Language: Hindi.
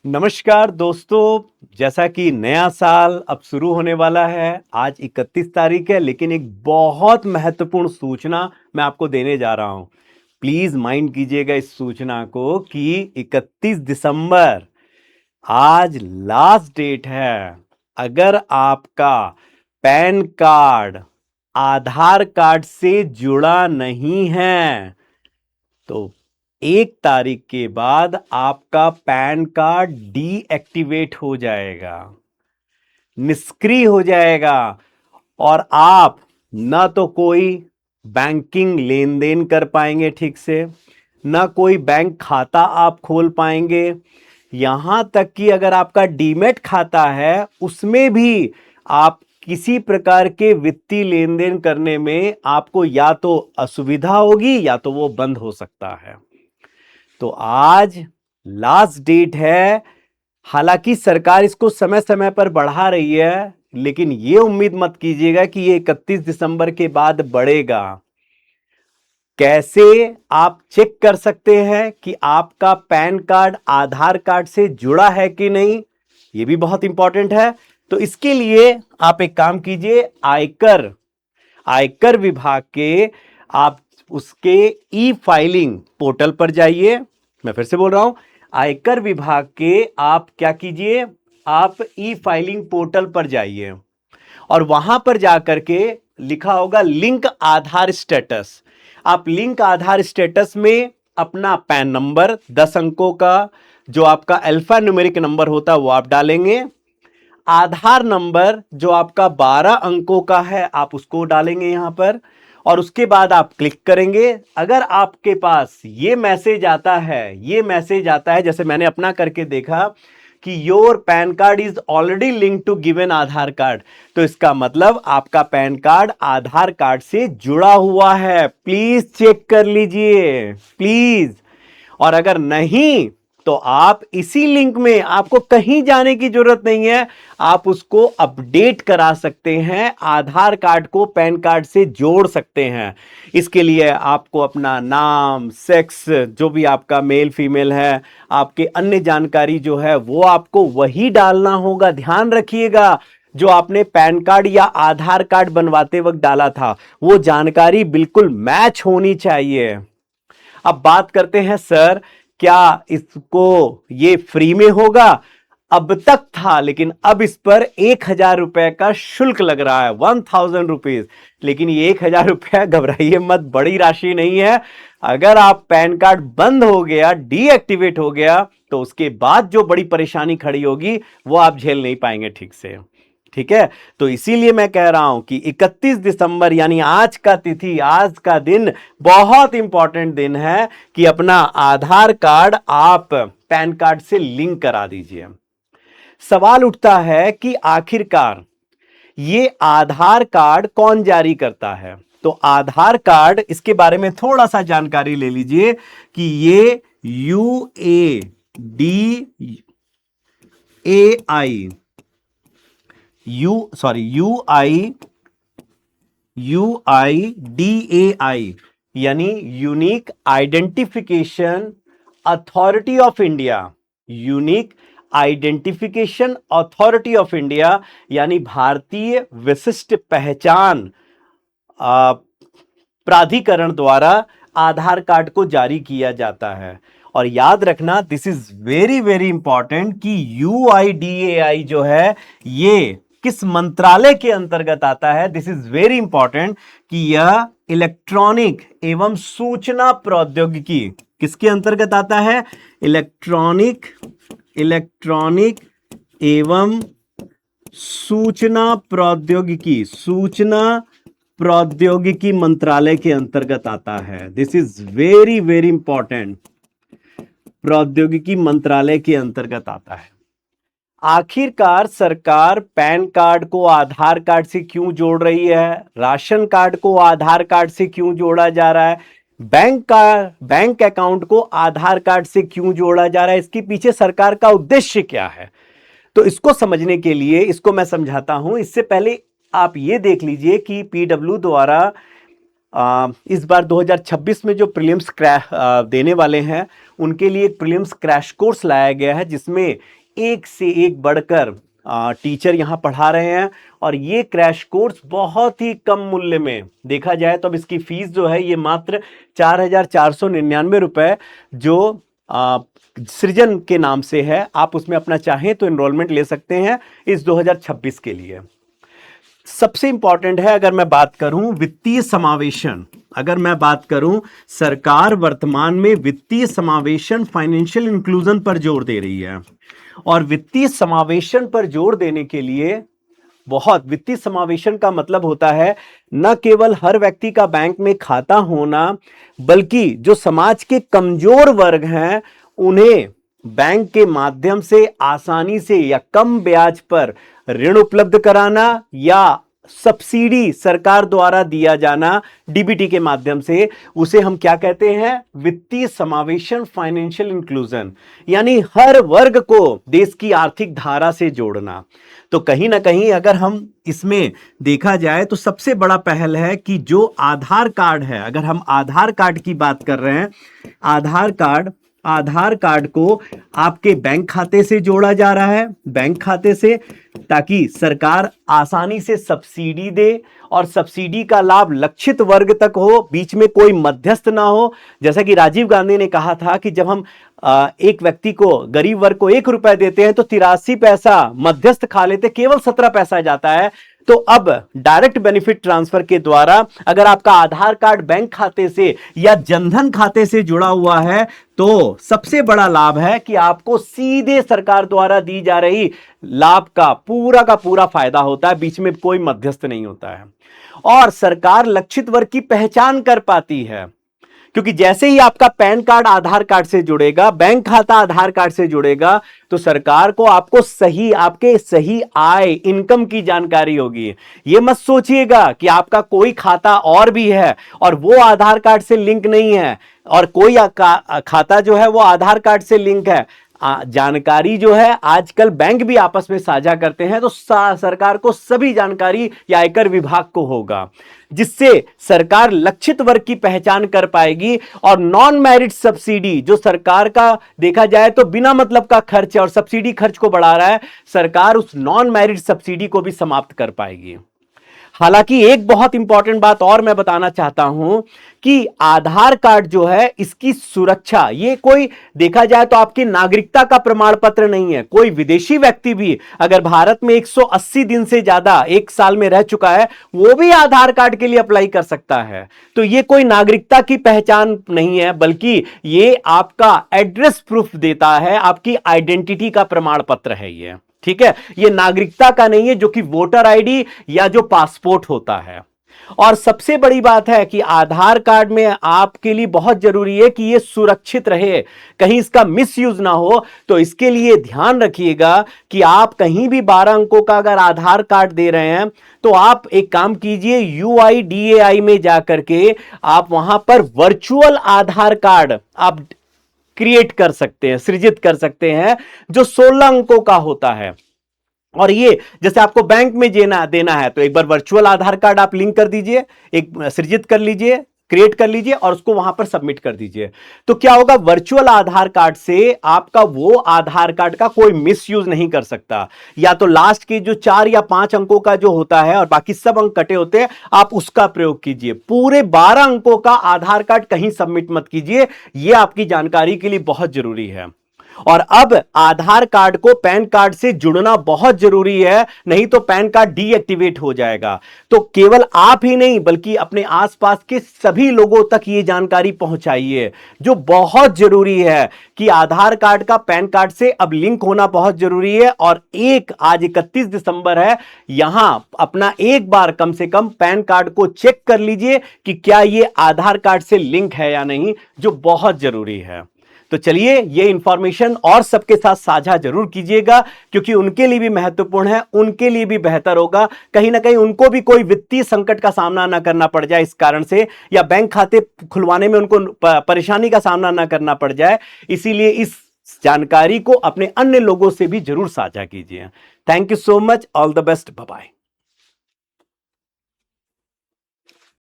नमस्कार दोस्तों। जैसा कि नया साल अब शुरू होने वाला है, आज 31 तारीख है, लेकिन एक बहुत महत्वपूर्ण सूचना मैं आपको देने जा रहा हूं। प्लीज माइंड कीजिएगा इस सूचना को कि 31 दिसंबर आज लास्ट डेट है। अगर आपका पैन कार्ड आधार कार्ड से जुड़ा नहीं है तो 1 तारीख के बाद आपका पैन कार्ड डीएक्टिवेट हो जाएगा, निष्क्रिय हो जाएगा, और आप ना तो कोई बैंकिंग लेन देन कर पाएंगे ठीक से, ना कोई बैंक खाता आप खोल पाएंगे। यहां तक कि अगर आपका डीमैट खाता है उसमें भी आप किसी प्रकार के वित्तीय लेन देन करने में आपको या तो असुविधा होगी या तो वो बंद हो सकता है। तो आज लास्ट डेट है। हालांकि सरकार इसको समय समय पर बढ़ा रही है, लेकिन ये उम्मीद मत कीजिएगा कि ये 31 दिसंबर के बाद बढ़ेगा। कैसे आप चेक कर सकते हैं कि आपका पैन कार्ड आधार कार्ड से जुड़ा है कि नहीं, ये भी बहुत इंपॉर्टेंट है। तो इसके लिए आप एक काम कीजिए, आयकर विभाग के आप उसके ई फाइलिंग पोर्टल पर जाइए। मैं फिर से बोल रहा हूं, आयकर विभाग के आप क्या कीजिए, आप ई फाइलिंग पोर्टल पर जाइए और वहां पर जाकर के लिखा होगा लिंक आधार स्टेटस। आप लिंक आधार स्टेटस में अपना पैन नंबर 10 अंकों का, जो आपका अल्फा न्यूमेरिक नंबर होता है वो आप डालेंगे। आधार नंबर जो आपका 12 अंकों का है आप उसको डालेंगे यहां पर, और उसके बाद आप क्लिक करेंगे। अगर आपके पास ये मैसेज आता है जैसे मैंने अपना करके देखा कि your PAN card is already link to given Aadhaar card, तो इसका मतलब आपका पैन कार्ड आधार कार्ड से जुड़ा हुआ है। प्लीज चेक कर लीजिए, प्लीज। और अगर नहीं तो आप इसी लिंक में, आपको कहीं जाने की जरूरत नहीं है, आप उसको अपडेट करा सकते हैं, आधार कार्ड को पैन कार्ड से जोड़ सकते हैं। इसके लिए आपको अपना नाम, सेक्स, जो भी आपका मेल फीमेल है, आपके अन्य जानकारी जो है वो आपको वही डालना होगा। ध्यान रखिएगा, जो आपने पैन कार्ड या आधार कार्ड बनवाते वक्त डाला था वो जानकारी बिल्कुल मैच होनी चाहिए। अब बात करते हैं, सर क्या इसको ये फ्री में होगा? अब तक था, लेकिन अब इस पर 1,000 रुपए का शुल्क लग रहा है, 1,000 रुपीज। लेकिन ये 1,000 रुपया, घबराइए मत, बड़ी राशि नहीं है। अगर आप पैन कार्ड बंद हो गया, डीएक्टिवेट हो गया, तो उसके बाद जो बड़ी परेशानी खड़ी होगी वो आप झेल नहीं पाएंगे ठीक से। ठीक है, तो इसीलिए मैं कह रहा हूं कि 31 दिसंबर यानी आज का तिथि, आज का दिन बहुत इंपॉर्टेंट दिन है कि अपना आधार कार्ड आप पैन कार्ड से लिंक करा दीजिए। सवाल उठता है कि आखिरकार ये आधार कार्ड कौन जारी करता है? तो आधार कार्ड, इसके बारे में थोड़ा सा जानकारी ले लीजिए कि ये UIDAI यानी unique identification authority of India, unique identification authority of India यानी भारतीय विशिष्ट पहचान प्राधिकरण द्वारा आधार कार्ड को जारी किया जाता है। और याद रखना, this is very very important कि UIDAI जो है ये किस मंत्रालय के अंतर्गत आता है। दिस इज वेरी इंपॉर्टेंट कि यह इलेक्ट्रॉनिक एवं सूचना प्रौद्योगिकी किसके अंतर्गत आता है? इलेक्ट्रॉनिक एवं सूचना प्रौद्योगिकी मंत्रालय के अंतर्गत आता है। This is very very important, प्रौद्योगिकी मंत्रालय के अंतर्गत आता है। आखिरकार सरकार पैन कार्ड को आधार कार्ड से क्यों जोड़ रही है? राशन कार्ड को आधार कार्ड से क्यों जोड़ा जा रहा है? बैंक अकाउंट को आधार कार्ड से क्यों जोड़ा जा रहा है? इसके पीछे सरकार का उद्देश्य क्या है? तो इसको समझने के लिए इसको मैं समझाता हूं। इससे पहले आप ये देख लीजिए कि पीडब्ल्यू द्वारा इस बार 2026 में जो प्रीलिम्स देने वाले हैं उनके लिए एक प्रीलिम्स क्रैश कोर्स लाया गया है, जिसमें एक से एक बढ़कर टीचर यहां पढ़ा रहे हैं। और ये क्रैश कोर्स बहुत ही कम मूल्य में देखा जाए तो अब इसकी फीस जो है ये मात्र 4,499 रुपए जो सृजन के नाम से है। आप उसमें अपना चाहें तो एनरोलमेंट ले सकते हैं इस 2026 के लिए। सबसे इंपॉर्टेंट है, अगर मैं बात करूं वित्तीय समावेशन, अगर मैं बात करूं, सरकार वर्तमान में वित्तीय समावेशन, फाइनेंशियल इंक्लूजन पर जोर दे रही है। और वित्तीय समावेशन पर जोर देने के लिए वित्तीय समावेशन का मतलब होता है न केवल हर व्यक्ति का बैंक में खाता होना, बल्कि जो समाज के कमजोर वर्ग हैं उन्हें बैंक के माध्यम से आसानी से या कम ब्याज पर ऋण उपलब्ध कराना या सब्सिडी सरकार द्वारा दिया जाना डीबीटी के माध्यम से, उसे हम क्या कहते हैं? वित्तीय समावेशन, फाइनेंशियल इंक्लूजन, यानी हर वर्ग को देश की आर्थिक धारा से जोड़ना। तो कहीं ना कहीं अगर हम इसमें देखा जाए तो सबसे बड़ा पहल है कि जो आधार कार्ड है, अगर हम आधार कार्ड की बात कर रहे हैं, आधार कार्ड को आपके बैंक खाते से जोड़ा जा रहा है, बैंक खाते से, ताकि सरकार आसानी से सब्सिडी दे और सब्सिडी का लाभ लक्षित वर्ग तक हो, बीच में कोई मध्यस्थ ना हो। जैसा कि राजीव गांधी ने कहा था कि जब हम एक व्यक्ति को, गरीब वर्ग को 1 रुपया देते हैं तो 83 पैसा मध्यस्थ खा लेते, केवल 17 पैसा जाता है। तो अब डायरेक्ट बेनिफिट ट्रांसफर के द्वारा अगर आपका आधार कार्ड बैंक खाते से या जनधन खाते से जुड़ा हुआ है तो सबसे बड़ा लाभ है कि आपको सीधे सरकार द्वारा दी जा रही लाभ का पूरा फायदा होता है, बीच में कोई मध्यस्थ नहीं होता है। और सरकार लक्षित वर्ग की पहचान कर पाती है, क्योंकि जैसे ही आपका पैन कार्ड आधार कार्ड से जुड़ेगा, बैंक खाता आधार कार्ड से जुड़ेगा, तो सरकार को आपके सही आय, इनकम की जानकारी होगी। ये मत सोचिएगा कि आपका कोई खाता और भी है और वो आधार कार्ड से लिंक नहीं है, और कोई खाता जो है वो आधार कार्ड से लिंक है। जानकारी जो है आजकल बैंक भी आपस में साझा करते हैं, तो सरकार को सभी जानकारी या आयकर विभाग को होगा, जिससे सरकार लक्षित वर्ग की पहचान कर पाएगी। और नॉन मैरिट सब्सिडी, जो सरकार का देखा जाए तो बिना मतलब का खर्च है और सब्सिडी खर्च को बढ़ा रहा है, सरकार उस नॉन मैरिट सब्सिडी को भी समाप्त कर पाएगी। हालांकि एक बहुत इंपॉर्टेंट बात और मैं बताना चाहता हूं कि आधार कार्ड जो है, इसकी सुरक्षा, ये कोई देखा जाए तो आपकी नागरिकता का प्रमाण पत्र नहीं है। कोई विदेशी व्यक्ति भी अगर भारत में 180 दिन से ज्यादा 1 साल में रह चुका है, वो भी आधार कार्ड के लिए अप्लाई कर सकता है। तो ये कोई नागरिकता की पहचान नहीं है, बल्कि ये आपका एड्रेस प्रूफ देता है, आपकी आइडेंटिटी का प्रमाण पत्र है ये, ठीक है। ये नागरिकता का नहीं है, जो कि वोटर आईडी या जो पासपोर्ट होता है। और सबसे बड़ी बात है कि आधार कार्ड में आपके लिए बहुत जरूरी है कि यह सुरक्षित रहे, कहीं इसका मिसयूज ना हो। तो इसके लिए ध्यान रखिएगा कि आप कहीं भी 12 अंकों का अगर आधार कार्ड दे रहे हैं तो आप एक काम कीजिए, UIDAI में जाकर के आप वहां पर वर्चुअल आधार कार्ड आप क्रिएट कर सकते हैं, सृजित कर सकते हैं, जो 16 अंकों का होता है। और ये जैसे आपको बैंक में देना है तो एक बार वर्चुअल आधार कार्ड आप लिंक कर दीजिए, एक सृजित कर लीजिए, क्रिएट कर लीजिए और उसको वहां पर सबमिट कर दीजिए। तो क्या होगा, वर्चुअल आधार कार्ड से आपका वो आधार कार्ड का कोई मिसयूज नहीं कर सकता। या तो लास्ट के जो 4 या 5 अंकों का जो होता है और बाकी सब अंक कटे होते हैं, आप उसका प्रयोग कीजिए। पूरे 12 अंकों का आधार कार्ड कहीं सबमिट मत कीजिए, यह आपकी जानकारी के लिए बहुत जरूरी है। और अब आधार कार्ड को पैन कार्ड से जुड़ना बहुत जरूरी है, नहीं तो पैन कार्ड डीएक्टिवेट हो जाएगा। तो केवल आप ही नहीं बल्कि अपने आसपास के सभी लोगों तक यह जानकारी पहुंचाइए, जो बहुत जरूरी है कि आधार कार्ड का पैन कार्ड से अब लिंक होना बहुत जरूरी है। और आज 31 दिसंबर है, यहां अपना एक बार कम से कम पैन कार्ड को चेक कर लीजिए कि क्या यह आधार कार्ड से लिंक है या नहीं, जो बहुत जरूरी है। तो चलिए ये इंफॉर्मेशन और सबके साथ साझा जरूर कीजिएगा, क्योंकि उनके लिए भी महत्वपूर्ण है, उनके लिए भी बेहतर होगा। कहीं ना कहीं उनको भी कोई वित्तीय संकट का सामना ना करना पड़ जाए इस कारण से, या बैंक खाते खुलवाने में उनको परेशानी का सामना ना करना पड़ जाए। इसीलिए इस जानकारी को अपने अन्य लोगों से भी जरूर साझा कीजिए। Thank you so much, all the best, bye bye.